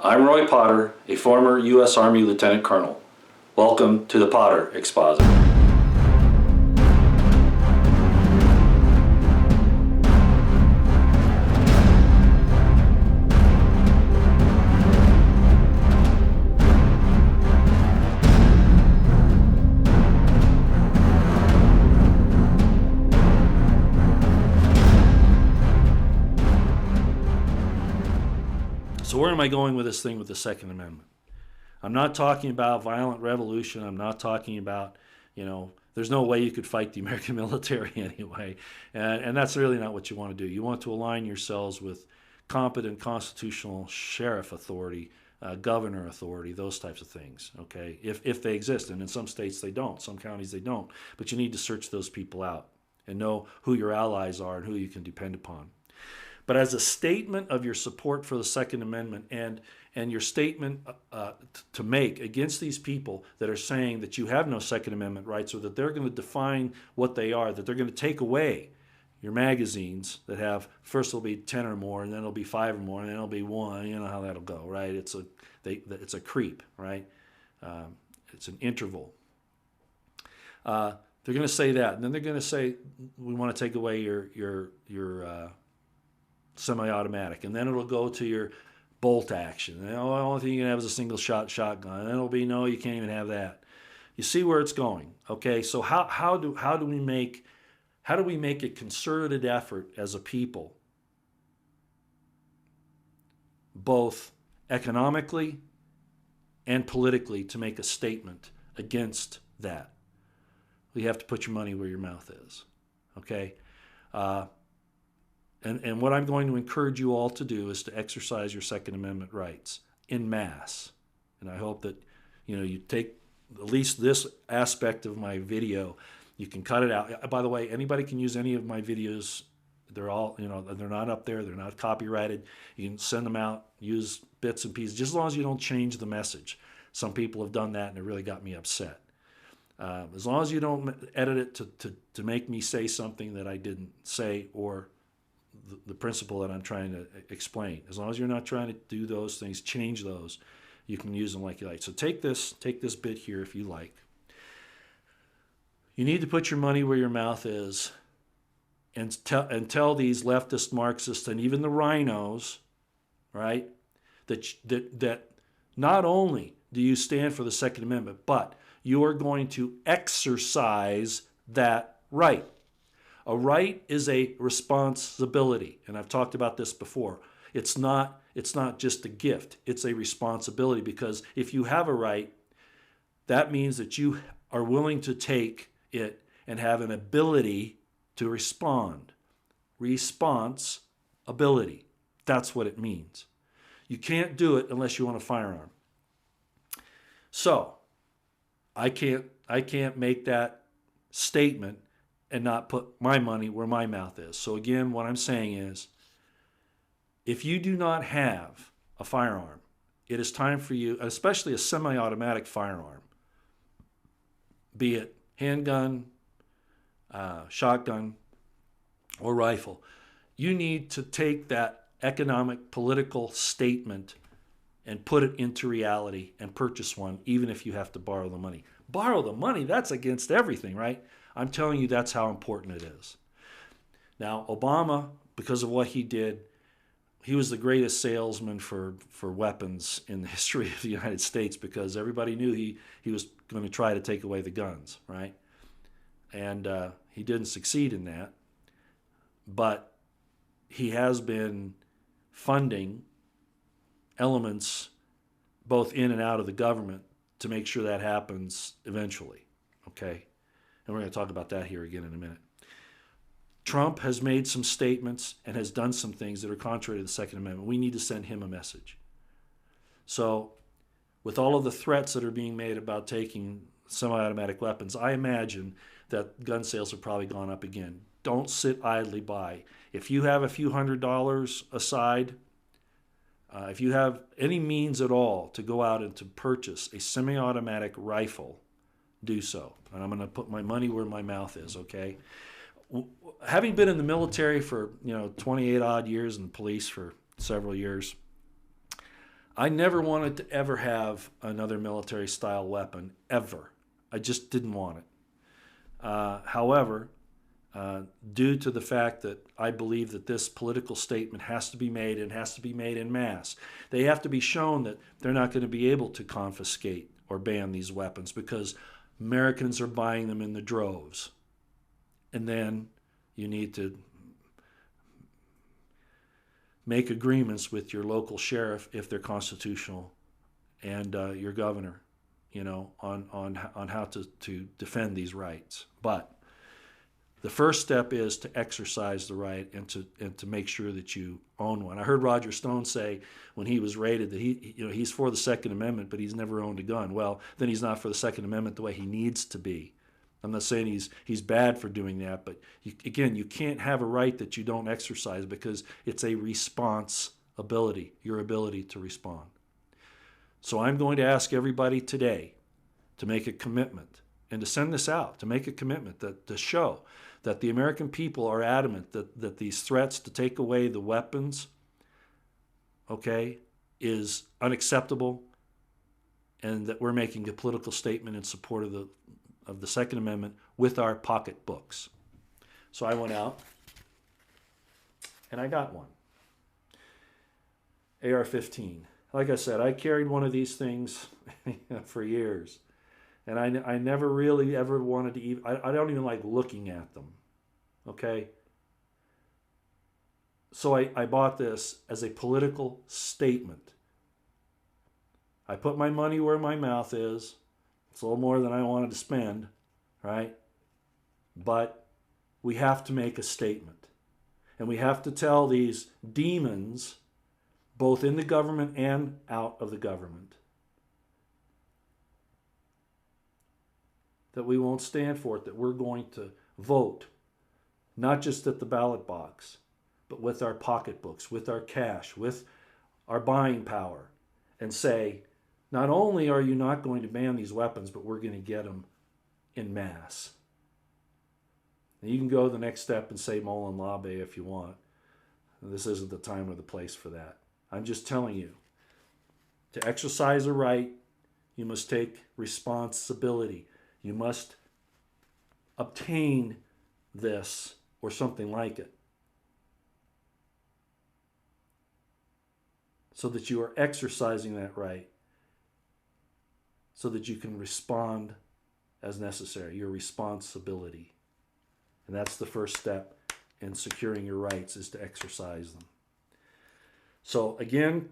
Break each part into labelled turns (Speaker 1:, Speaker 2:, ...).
Speaker 1: I'm Roy Potter, a former U.S. Army Lieutenant Colonel. Welcome to the Potter Exposit. So where am I going with this thing with the Second Amendment? I'm not talking about violent revolution. I'm not talking about, there's no way you could fight the American military anyway. And that's really not what you want to do. You want to align yourselves with competent constitutional sheriff authority, governor authority, those types of things, okay, if they exist. And in some states they don't, some counties they don't. But you need to search those people out and know who your allies are and who you can depend upon. But as a statement of your support for the Second Amendment and your statement to make against these people that are saying that you have no Second Amendment rights, or that they're going to define what they are, that they're going to take away your magazines that have, first it'll be 10 or more, and then it'll be 5 or more, and then it'll be 1. You know how that'll go, right? It's a creep, right? It's an interval. They're going to say that, and then they're going to say, we want to take away your semi-automatic, and then it'll go to your bolt action. And the only thing you can have is a single shot shotgun, and then it'll be, no, you can't even have that. You see where it's going, okay? So how do we make a concerted effort as a people, both economically and politically, to make a statement against that? Well, you have to put your money where your mouth is, okay? And what I'm going to encourage you all to do is to exercise your Second Amendment rights en masse. And I hope that you take at least this aspect of my video. You can cut it out. By the way, anybody can use any of my videos. They're all, they're not up there. They're not copyrighted. You can send them out, use bits and pieces, just as long as you don't change the message. Some people have done that, and it really got me upset. As long as you don't edit it to make me say something that I didn't say, or the principle that I'm trying to explain. As long as you're not trying to do those things, change those, you can use them like you like. So take this bit here if you like. You need to put your money where your mouth is, and tell these leftist Marxists and even the rhinos, right, that not only do you stand for the Second Amendment, but you are going to exercise that right. A right is a responsibility, and I've talked about this before. It's not just a gift, it's a responsibility, because if you have a right, that means that you are willing to take it and have an ability to respond. Responsibility. That's what it means. You can't do it unless you want a firearm. So, I can't make that statement and not put my money where my mouth is. So again, what I'm saying is, if you do not have a firearm, it is time for you, especially a semi-automatic firearm, be it handgun, shotgun, or rifle, you need to take that economic, political statement and put it into reality and purchase one, even if you have to borrow the money. Borrow the money, that's against everything, right? I'm telling you, that's how important it is. Now, Obama, because of what he did, he was the greatest salesman for weapons in the history of the United States, because everybody knew he was going to try to take away the guns, right? And he didn't succeed in that. But he has been funding elements both in and out of the government to make sure that happens eventually, okay? And we're going to talk about that here again in a minute. Trump has made some statements and has done some things that are contrary to the Second Amendment. We need to send him a message. So with all of the threats that are being made about taking semi-automatic weapons, I imagine that gun sales have probably gone up again. Don't sit idly by. If you have a few $100s aside, if you have any means at all to go out and to purchase a semi-automatic rifle, do so. And I'm going to put my money where my mouth is, okay? Having been in the military for 28 odd years and the police for several years, I never wanted to ever have another military style weapon, ever. I just didn't want it. However, due to the fact that I believe that this political statement has to be made and has to be made en masse, they have to be shown that they're not going to be able to confiscate or ban these weapons because Americans are buying them in the droves. And then you need to make agreements with your local sheriff if they're constitutional and your governor, on how to defend these rights. But the first step is to exercise the right and to make sure that you own one. I heard Roger Stone say when he was rated that he's for the Second Amendment, but he's never owned a gun. Well, then he's not for the Second Amendment the way he needs to be. I'm not saying he's bad for doing that, but again, you can't have a right that you don't exercise because it's a responsibility, your ability to respond. So I'm going to ask everybody today to make a commitment and to send this out, to make a commitment to show that the American people are adamant that these threats to take away the weapons, is unacceptable, and that we're making a political statement in support of the Second Amendment with our pocketbooks. So I went out and I got one. AR-15. Like I said, I carried one of these things for years. And I never really ever wanted to even, I don't even like looking at them. Okay? So I bought this as a political statement. I put my money where my mouth is. It's a little more than I wanted to spend, right? But we have to make a statement. And we have to tell these demons, both in the government and out of the government, that we won't stand for it, that we're going to vote, not just at the ballot box, but with our pocketbooks, with our cash, with our buying power, and say, not only are you not going to ban these weapons, but we're going to get them en masse. And you can go the next step and say Molin Labe if you want. This isn't the time or the place for that. I'm just telling you, to exercise a right, you must take responsibility. You must obtain this or something like it so that you are exercising that right, so that you can respond as necessary, your responsibility. And that's the first step in securing your rights, is to exercise them. So again,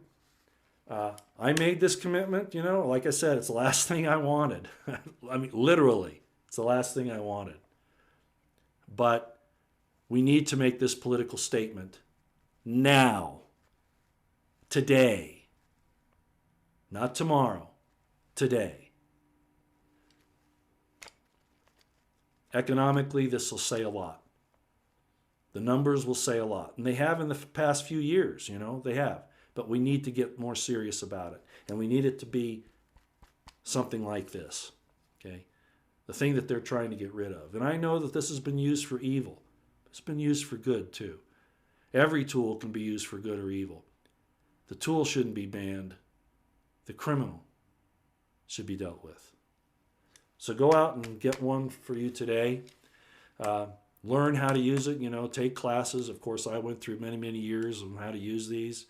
Speaker 1: I made this commitment, like I said, it's the last thing I wanted. I mean, literally, it's the last thing I wanted. But we need to make this political statement now, today, not tomorrow, today. Economically, this will say a lot. The numbers will say a lot. And they have in the past few years, they have. But we need to get more serious about it. And we need it to be something like this, okay? The thing that they're trying to get rid of. And I know that this has been used for evil. It's been used for good, too. Every tool can be used for good or evil. The tool shouldn't be banned. The criminal should be dealt with. So go out and get one for you today. Learn how to use it, take classes. Of course, I went through many, many years on how to use these.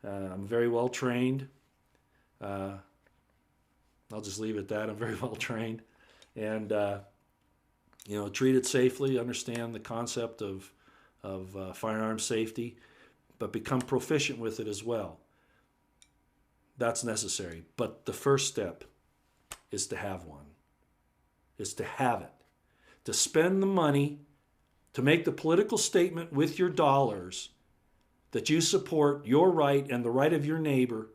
Speaker 1: I'm very well trained. I'll just leave it at that. I'm very well trained. And, treat it safely, understand the concept of firearm safety, but become proficient with it as well. That's necessary. But the first step is to have one, is to have it, to spend the money, to make the political statement with your dollars that you support your right and the right of your neighbor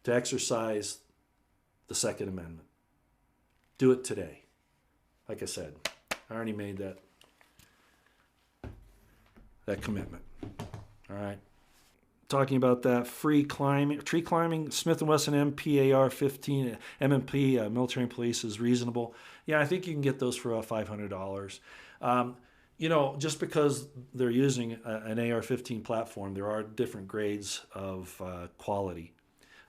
Speaker 1: to exercise the Second Amendment. Do it today. Like I said, I already made that commitment. All right. Talking about that tree climbing, Smith & Wesson MPAR-15 MMP, military and police, is reasonable. Yeah, I think you can get those for $500. Just because they're using an AR-15 platform, there are different grades of quality.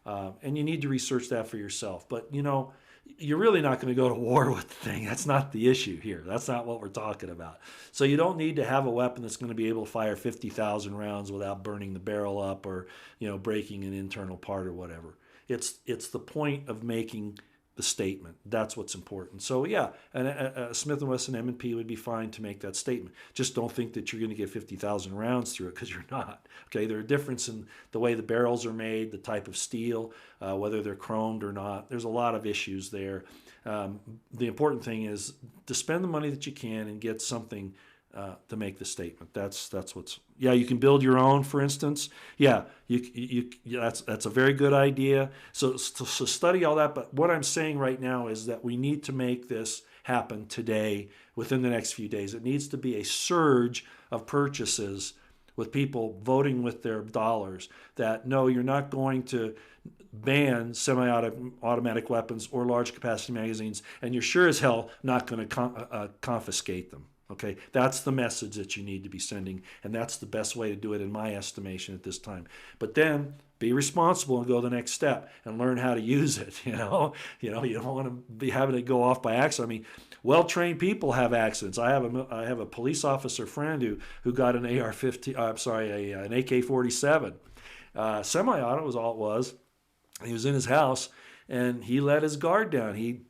Speaker 1: And you need to research that for yourself. But, you know, you're really not going to go to war with the thing. That's not the issue here. That's not what we're talking about. So you don't need to have a weapon that's going to be able to fire 50,000 rounds without burning the barrel up or, you know, breaking an internal part or whatever. It's the point of making the statement. That's what's important. So yeah, a Smith & Wesson M&P would be fine to make that statement. Just don't think that you're going to get 50,000 rounds through it, because you're not. Okay, there's a difference in the way the barrels are made, the type of steel, whether they're chromed or not. There's a lot of issues there. The important thing is to spend the money that you can and get something to make the statement. That's what's. Yeah, you can build your own, for instance. Yeah, that's a very good idea. So study all that. But what I'm saying right now is that we need to make this happen today, within the next few days. It needs to be a surge of purchases with people voting with their dollars. That no, you're not going to ban semi-automatic weapons or large capacity magazines, and you're sure as hell not going to confiscate them. Okay, that's the message that you need to be sending, and that's the best way to do it in my estimation at this time. But then be responsible and go the next step and learn how to use it. You don't want to be having it go off by accident. I mean, well-trained people have accidents. I have a police officer friend who got an AR-15. I'm sorry, an AK-47. Semi-auto was all it was. He was in his house and he let his guard down. He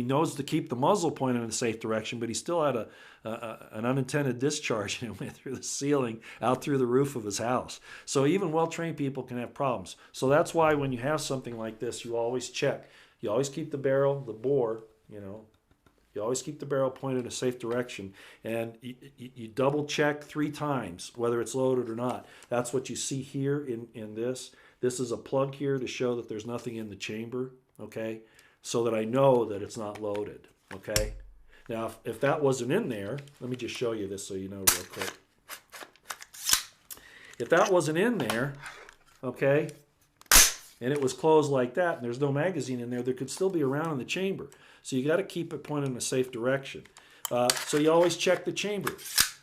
Speaker 1: knows to keep the muzzle pointed in a safe direction, but he still had an unintended discharge, and it went through the ceiling, out through the roof of his house. So even well-trained people can have problems. So that's why when you have something like this, you always check. You always keep the barrel, the bore, you always keep the barrel pointed in a safe direction, and you double check 3 times whether it's loaded or not. That's what you see here in this. This is a plug here to show that there's nothing in the chamber, okay? So that I know that it's not loaded, okay? Now, if that wasn't in there, let me just show you this so you know real quick. If that wasn't in there, okay, and it was closed like that, and there's no magazine in there could still be a round in the chamber. So you got to keep it pointed in a safe direction. So you always check the chamber.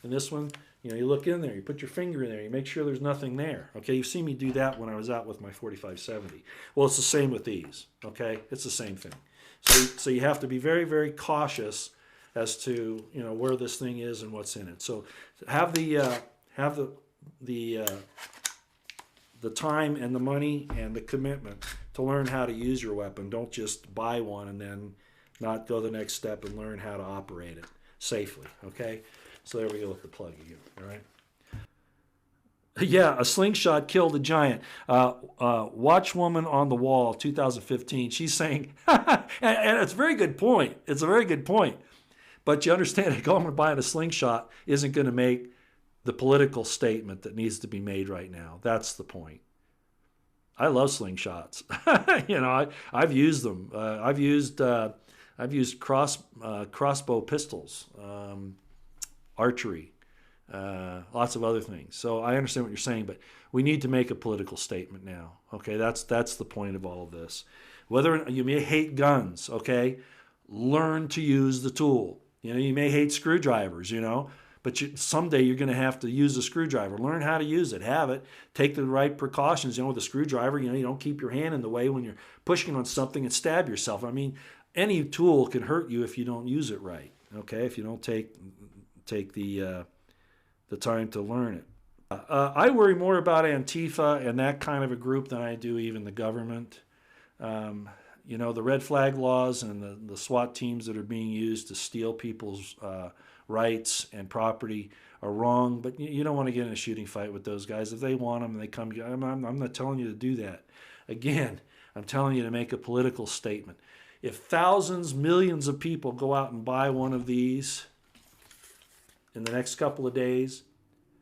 Speaker 1: And this one, you look in there, you put your finger in there, you make sure there's nothing there. Okay, you've seen me do that when I was out with my 4570. Well, it's the same with these. Okay, it's the same thing. So you have to be very, very cautious as to where this thing is and what's in it. So have the time and the money and the commitment to learn how to use your weapon. Don't just buy one and then not go the next step and learn how to operate it safely. Okay. So there we go with the plug again, all right? Yeah, a slingshot killed a giant. Watchwoman on the Wall, 2015, she's saying, and it's a very good point. It's a very good point. But you understand, going and buying a slingshot isn't going to make the political statement that needs to be made right now. That's the point. I love slingshots. I've used them. I've used crossbow pistols. Archery, lots of other things. So I understand what you're saying, but we need to make a political statement now. Okay, that's the point of all of this. Whether you may hate guns, okay, learn to use the tool. You may hate screwdrivers, but someday you're going to have to use a screwdriver. Learn how to use it, have it, take the right precautions. With a screwdriver, you don't keep your hand in the way when you're pushing on something and stab yourself. I mean, any tool can hurt you if you don't use it right. Okay, if you don't take the time to learn it. I worry more about Antifa and that kind of a group than I do even the government. The red flag laws and the SWAT teams that are being used to steal people's rights and property are wrong, but you don't want to get in a shooting fight with those guys. If they want them and they come, I'm not telling you to do that. Again, I'm telling you to make a political statement. If thousands, millions of people go out and buy one of these in the next couple of days,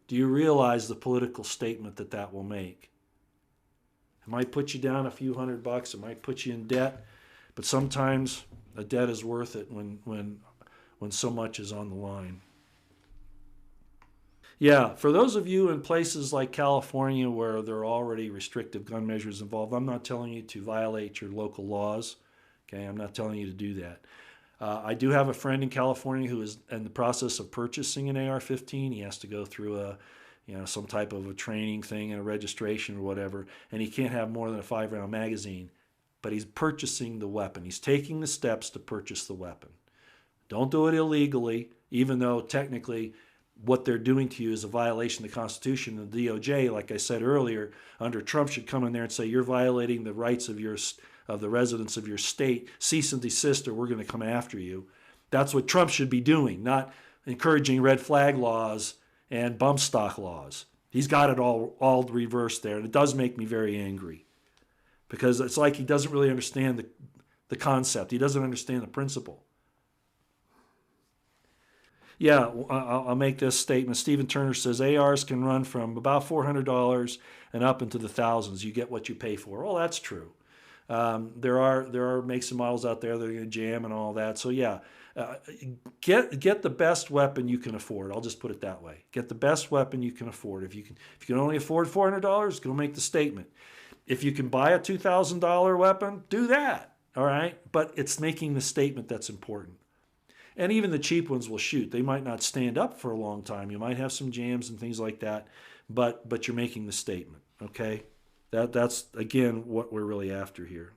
Speaker 1: do you realize the political statement that will make? It might put you down a few $100. It might put you in debt, but sometimes a debt is worth it when so much is on the line. Yeah, for those of you in places like California where there are already restrictive gun measures involved, I'm not telling you to violate your local laws. Okay, I'm not telling you to do that. I do have a friend in California who is in the process of purchasing an AR-15. He has to go through some type of a training thing and a registration or whatever, and he can't have more than a 5-round magazine, but he's purchasing the weapon. He's taking the steps to purchase the weapon. Don't do it illegally, even though technically what they're doing to you is a violation of the Constitution. The DOJ, like I said earlier, under Trump should come in there and say, you're violating the rights of the residents of your state. Cease and desist, or we're going to come after you. That's what Trump should be doing, not encouraging red flag laws and bump stock laws. He's got it all reversed there, and it does make me very angry because it's like he doesn't really understand the concept. He doesn't understand the principle. Yeah, I'll make this statement. Stephen Turner says ARs can run from about $400 and up into the thousands. You get what you pay for. Well, that's true. There are makes and models out there that are going to jam and all that. So yeah, get the best weapon you can afford. I'll just put it that way. Get the best weapon you can afford. If you can only afford $400, go make the statement. If you can buy a $2,000 weapon, do that. All right, but it's making the statement that's important. And even the cheap ones will shoot. They might not stand up for a long time. You might have some jams and things like that, but you're making the statement, okay? That's, again, what we're really after here.